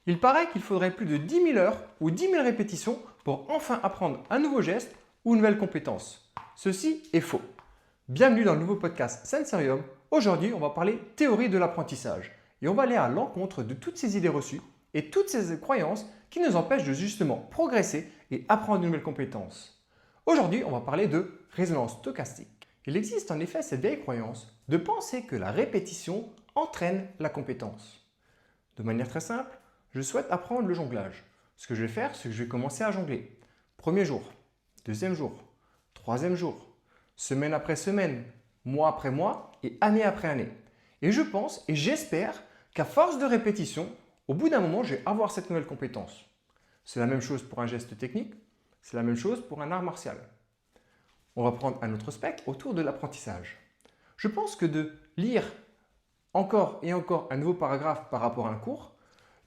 Il paraît qu'il faudrait plus de 10 000 heures ou 10 000 répétitions pour enfin apprendre un nouveau geste ou une nouvelle compétence. Ceci est faux. Bienvenue dans le nouveau podcast Sensorium. Aujourd'hui, on va parler théorie de l'apprentissage et on va aller à l'encontre de toutes ces idées reçues et toutes ces croyances qui nous empêchent de justement progresser et apprendre de nouvelles compétences. Aujourd'hui, on va parler de résonance stochastique. Il existe en effet cette vieille croyance de penser que la répétition entraîne la compétence. De manière très simple, je souhaite apprendre le jonglage. Ce que je vais faire, c'est que je vais commencer à jongler. Premier jour, deuxième jour, troisième jour, semaine après semaine, mois après mois et année après année. Et je pense et j'espère qu'à force de répétition, au bout d'un moment, je vais avoir cette nouvelle compétence. C'est la même chose pour un geste technique, c'est la même chose pour un art martial. On va prendre un autre spectre autour de l'apprentissage. Je pense que de lire encore et encore un nouveau paragraphe par rapport à un cours,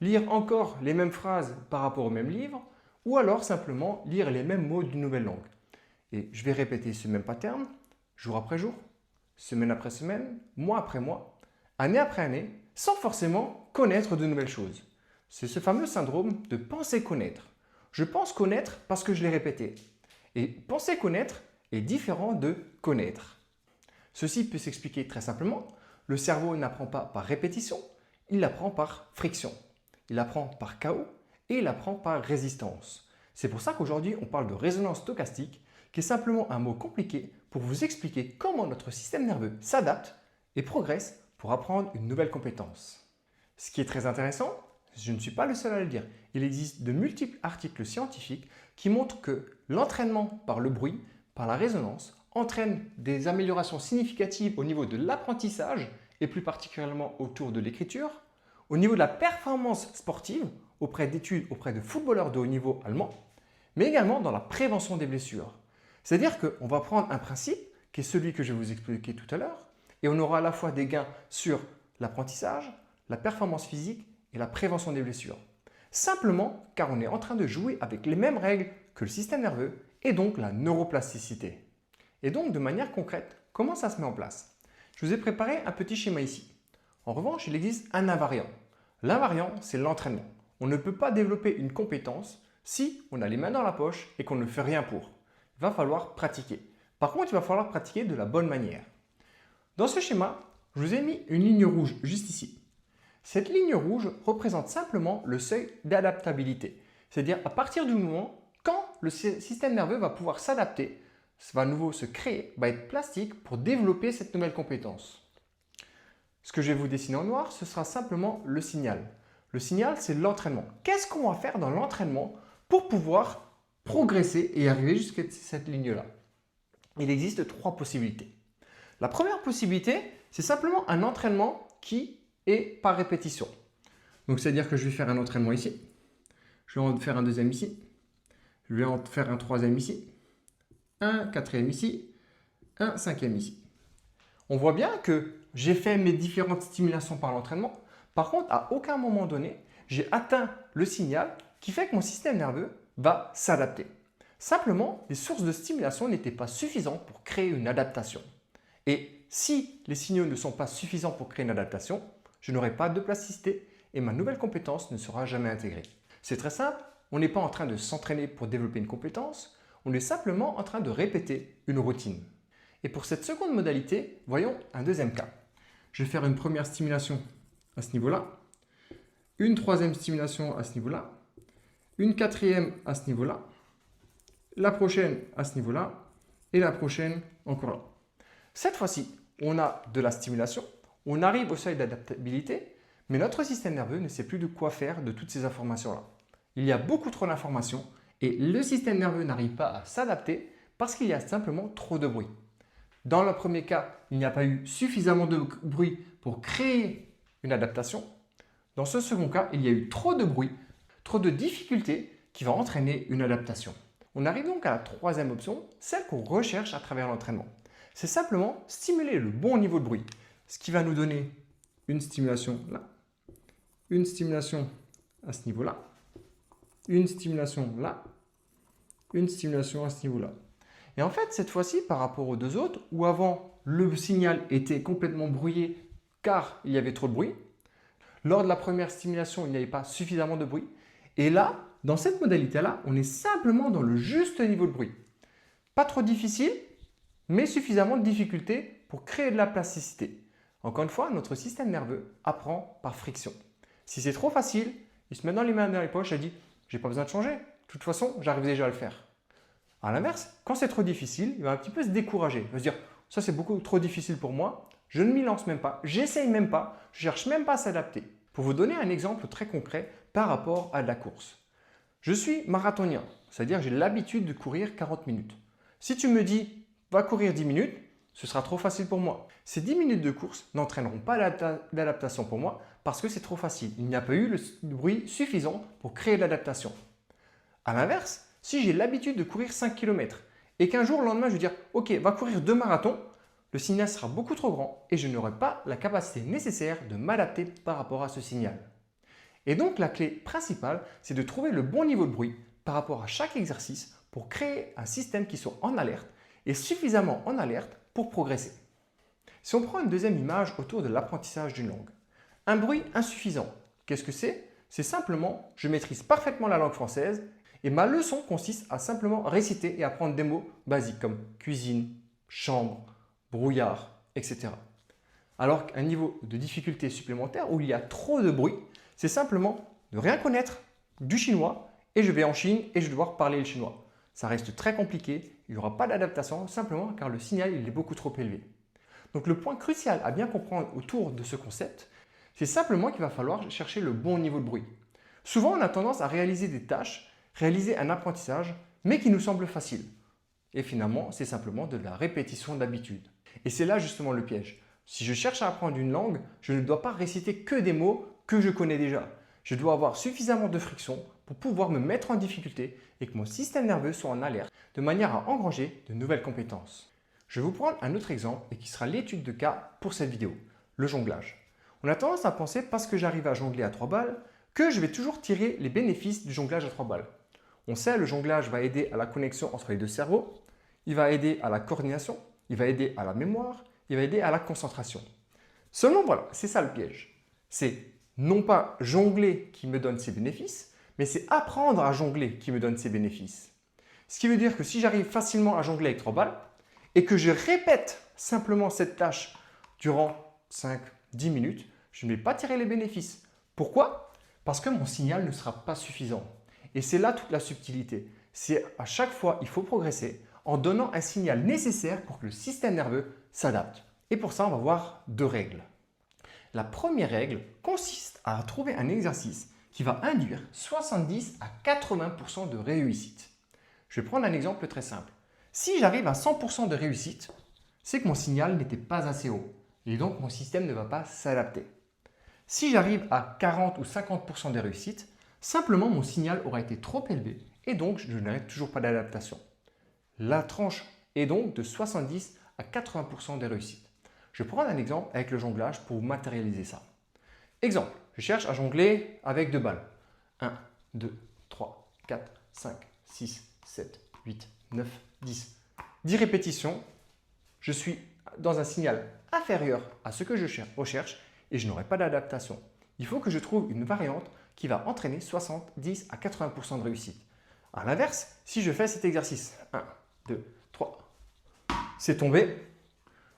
lire encore les mêmes phrases par rapport au même livre, ou alors simplement lire les mêmes mots d'une nouvelle langue. Et je vais répéter ce même pattern, jour après jour, semaine après semaine, mois après mois, année après année, sans forcément connaître de nouvelles choses. C'est ce fameux syndrome de penser connaître. Je pense connaître parce que je l'ai répété. Et penser connaître est différent de connaître. Ceci peut s'expliquer très simplement. Le cerveau n'apprend pas par répétition, il apprend par friction. Il apprend par chaos et il apprend par résistance. C'est pour ça qu'aujourd'hui, on parle de résonance stochastique, qui est simplement un mot compliqué pour vous expliquer comment notre système nerveux s'adapte et progresse pour apprendre une nouvelle compétence. Ce qui est très intéressant, je ne suis pas le seul à le dire, il existe de multiples articles scientifiques qui montrent que l'entraînement par le bruit, par la résonance, entraîne des améliorations significatives au niveau de l'apprentissage et plus particulièrement autour de l'écriture, au niveau de la performance sportive, auprès d'études, auprès de footballeurs de haut niveau allemands, mais également dans la prévention des blessures. C'est-à-dire qu'on va prendre un principe, qui est celui que je vais vous expliquer tout à l'heure, et on aura à la fois des gains sur l'apprentissage, la performance physique et la prévention des blessures. Simplement car on est en train de jouer avec les mêmes règles que le système nerveux et donc la neuroplasticité. Et donc de manière concrète, comment ça se met en place? Je vous ai préparé un petit schéma ici. En revanche, il existe un invariant. L'invariant, c'est l'entraînement. On ne peut pas développer une compétence si on a les mains dans la poche et qu'on ne fait rien pour. Il va falloir pratiquer. Par contre, il va falloir pratiquer de la bonne manière. Dans ce schéma, je vous ai mis une ligne rouge juste ici. Cette ligne rouge représente simplement le seuil d'adaptabilité. C'est-à-dire à partir du moment quand le système nerveux va pouvoir s'adapter, va à nouveau se créer, va être plastique pour développer cette nouvelle compétence. Ce que je vais vous dessiner en noir, ce sera simplement le signal. Le signal, c'est l'entraînement. Qu'est-ce qu'on va faire dans l'entraînement pour pouvoir progresser et arriver jusqu'à cette ligne-là? Il existe trois possibilités. La première possibilité, c'est simplement un entraînement qui est par répétition. Donc, c'est-à-dire que je vais faire un entraînement ici, je vais en faire un deuxième ici, je vais en faire un troisième ici, un quatrième ici, un cinquième ici. On voit bien que j'ai fait mes différentes stimulations par l'entraînement. Par contre, à aucun moment donné, j'ai atteint le signal qui fait que mon système nerveux va s'adapter. Simplement, les sources de stimulation n'étaient pas suffisantes pour créer une adaptation. Et si les signaux ne sont pas suffisants pour créer une adaptation, je n'aurai pas de plasticité et ma nouvelle compétence ne sera jamais intégrée. C'est très simple, on n'est pas en train de s'entraîner pour développer une compétence, on est simplement en train de répéter une routine. Et pour cette seconde modalité, voyons un deuxième cas. Je vais faire une première stimulation à ce niveau-là, une troisième stimulation à ce niveau-là, une quatrième à ce niveau-là, la prochaine à ce niveau-là et la prochaine encore là. Cette fois-ci, on a de la stimulation, on arrive au seuil d'adaptabilité, mais notre système nerveux ne sait plus de quoi faire de toutes ces informations-là. Il y a beaucoup trop d'informations et le système nerveux n'arrive pas à s'adapter parce qu'il y a simplement trop de bruit. Dans le premier cas, il n'y a pas eu suffisamment de bruit pour créer une adaptation. Dans ce second cas, il y a eu trop de bruit, trop de difficultés qui vont entraîner une adaptation. On arrive donc à la troisième option, celle qu'on recherche à travers l'entraînement. C'est simplement stimuler le bon niveau de bruit, ce qui va nous donner une stimulation là, une stimulation à ce niveau-là, une stimulation là, une stimulation à ce niveau-là. Et en fait, cette fois-ci, par rapport aux deux autres, où avant le signal était complètement brouillé car il y avait trop de bruit, Lors de la première stimulation, il n'y avait pas suffisamment de bruit. Et là, dans cette modalité-là, on est simplement dans le juste niveau de bruit. Pas trop difficile, mais suffisamment de difficulté pour créer de la plasticité. Encore une fois, notre système nerveux apprend par friction. Si c'est trop facile, il se met dans les mains dans les poches et dit « j'ai pas besoin de changer, de toute façon, j'arrive déjà à le faire ». À l'inverse, quand c'est trop difficile, il va un petit peu se décourager. Il va se dire « ça c'est beaucoup trop difficile pour moi, je ne m'y lance même pas, j'essaye même pas, je cherche même pas à s'adapter ». Pour vous donner un exemple très concret par rapport à de la course. Je suis marathonien, c'est-à-dire que j'ai l'habitude de courir 40 minutes. Si tu me dis « va courir 10 minutes », ce sera trop facile pour moi. Ces 10 minutes de course n'entraîneront pas l'adaptation pour moi parce que c'est trop facile. Il n'y a pas eu le bruit suffisant pour créer l'adaptation. A l'inverse, si j'ai l'habitude de courir 5 km et qu'un jour, le lendemain, je vais dire « ok, va courir 2 marathons », le signal sera beaucoup trop grand et je n'aurai pas la capacité nécessaire de m'adapter par rapport à ce signal. Et donc, la clé principale, c'est de trouver le bon niveau de bruit par rapport à chaque exercice pour créer un système qui soit en alerte et suffisamment en alerte pour progresser. Si on prend une deuxième image autour de l'apprentissage d'une langue, un bruit insuffisant, qu'est-ce que c'est? C'est simplement, je maîtrise parfaitement la langue française et ma leçon consiste à simplement réciter et apprendre des mots basiques comme cuisine, chambre, brouillard, etc. Alors qu'un niveau de difficulté supplémentaire où il y a trop de bruit, c'est simplement de rien connaître du chinois et je vais en Chine et je vais devoir parler le chinois. Ça reste très compliqué, il n'y aura pas d'adaptation simplement car le signal il est beaucoup trop élevé. Donc le point crucial à bien comprendre autour de ce concept, c'est simplement qu'il va falloir chercher le bon niveau de bruit. Souvent on a tendance à réaliser des tâches, réaliser un apprentissage, mais qui nous semble facile. Et finalement, c'est simplement de la répétition d'habitude. Et c'est là justement le piège. Si je cherche à apprendre une langue, je ne dois pas réciter que des mots que je connais déjà. Je dois avoir suffisamment de friction pour pouvoir me mettre en difficulté et que mon système nerveux soit en alerte de manière à engranger de nouvelles compétences. Je vais vous prendre un autre exemple et qui sera l'étude de cas pour cette vidéo, le jonglage. On a tendance à penser parce que j'arrive à jongler à 3 balles que je vais toujours tirer les bénéfices du jonglage à 3 balles. On sait, le jonglage va aider à la connexion entre les deux cerveaux, il va aider à la coordination, il va aider à la mémoire, il va aider à la concentration. Seulement voilà, c'est ça le piège. C'est non pas jongler qui me donne ses bénéfices, mais c'est apprendre à jongler qui me donne ses bénéfices. Ce qui veut dire que si j'arrive facilement à jongler avec 3 balles et que je répète simplement cette tâche durant 5-10 minutes, je ne vais pas tirer les bénéfices. Pourquoi? Parce que mon signal ne sera pas suffisant. Et c'est là toute la subtilité. C'est à chaque fois, il faut progresser en donnant un signal nécessaire pour que le système nerveux s'adapte. Et pour ça, on va voir 2 règles. La première règle consiste à trouver un exercice qui va induire 70 à 80% de réussite. Je vais prendre un exemple très simple. Si j'arrive à 100% de réussite, c'est que mon signal n'était pas assez haut et donc mon système ne va pas s'adapter. Si j'arrive à 40 ou 50% de réussite, simplement mon signal aura été trop élevé et donc je n'aurai toujours pas d'adaptation. La tranche est donc de 70 à 80% des réussites. Je vais prendre un exemple avec le jonglage pour matérialiser ça. Exemple, je cherche à jongler avec 2 balles. 1, 2, 3, 4, 5, 6, 7, 8, 9, 10. 10 répétitions, je suis dans un signal inférieur à ce que je recherche et je n'aurai pas d'adaptation. Il faut que je trouve une variante qui va entraîner 70 à 80% de réussite. A l'inverse, si je fais cet exercice, 1, 2, 3, c'est tombé,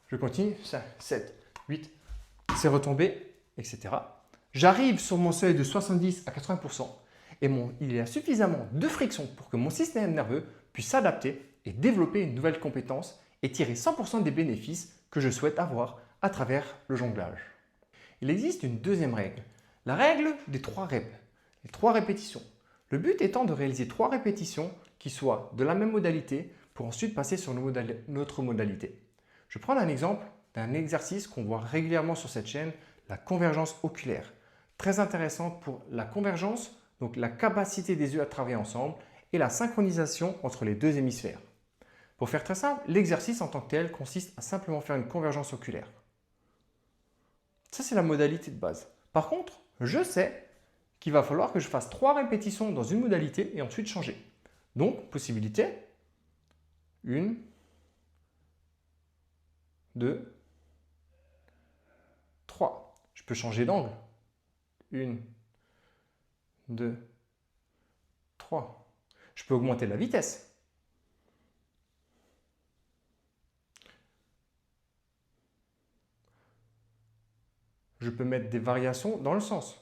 je continue, 5, 7, 8, c'est retombé, etc. J'arrive sur mon seuil de 70 à 80% et il y a suffisamment de friction pour que mon système nerveux puisse s'adapter et développer une nouvelle compétence et tirer 100% des bénéfices que je souhaite avoir à travers le jonglage. Il existe une deuxième règle, la règle des 3 reps, les 3 répétitions. Le but étant de réaliser 3 répétitions qui soient de la même modalité pour ensuite passer sur notre modalité. Je vais prendre un exemple d'un exercice qu'on voit régulièrement sur cette chaîne, la convergence oculaire. Très intéressante pour la convergence, donc la capacité des yeux à travailler ensemble et la synchronisation entre les 2 hémisphères. Pour faire très simple, l'exercice en tant que tel consiste à simplement faire une convergence oculaire. Ça, c'est la modalité de base. Par contre, je sais qu'il va falloir que je fasse 3 répétitions dans une modalité et ensuite changer. Donc, possibilité, 1, 2, 3. Je peux changer d'angle. 1, 2, 3. Je peux augmenter la vitesse. Je peux mettre des variations dans le sens.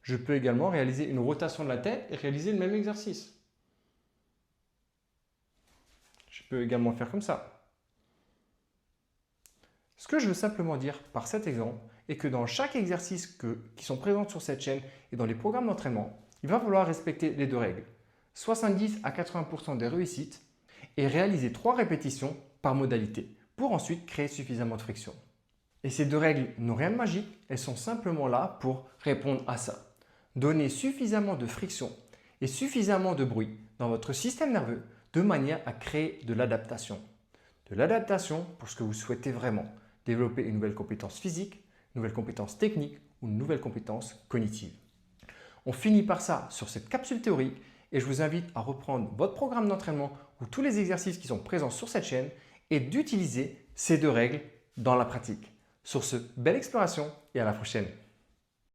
Je peux également réaliser une rotation de la tête et réaliser le même exercice. Je peux également faire comme ça. Ce que je veux simplement dire par cet exemple est que dans chaque exercice qui sont présents sur cette chaîne et dans les programmes d'entraînement, il va falloir respecter les deux règles. 70 à 80% des réussites et réaliser 3 répétitions par modalité pour ensuite créer suffisamment de friction. Et ces deux règles n'ont rien de magique, elles sont simplement là pour répondre à ça. Donner suffisamment de friction et suffisamment de bruit dans votre système nerveux de manière à créer de l'adaptation. De l'adaptation pour ce que vous souhaitez vraiment. Développer une nouvelle compétence physique, une nouvelle compétence technique ou une nouvelle compétence cognitive. On finit par ça sur cette capsule théorique et je vous invite à reprendre votre programme d'entraînement ou tous les exercices qui sont présents sur cette chaîne et d'utiliser ces deux règles dans la pratique. Sur ce, belle exploration et à la prochaine.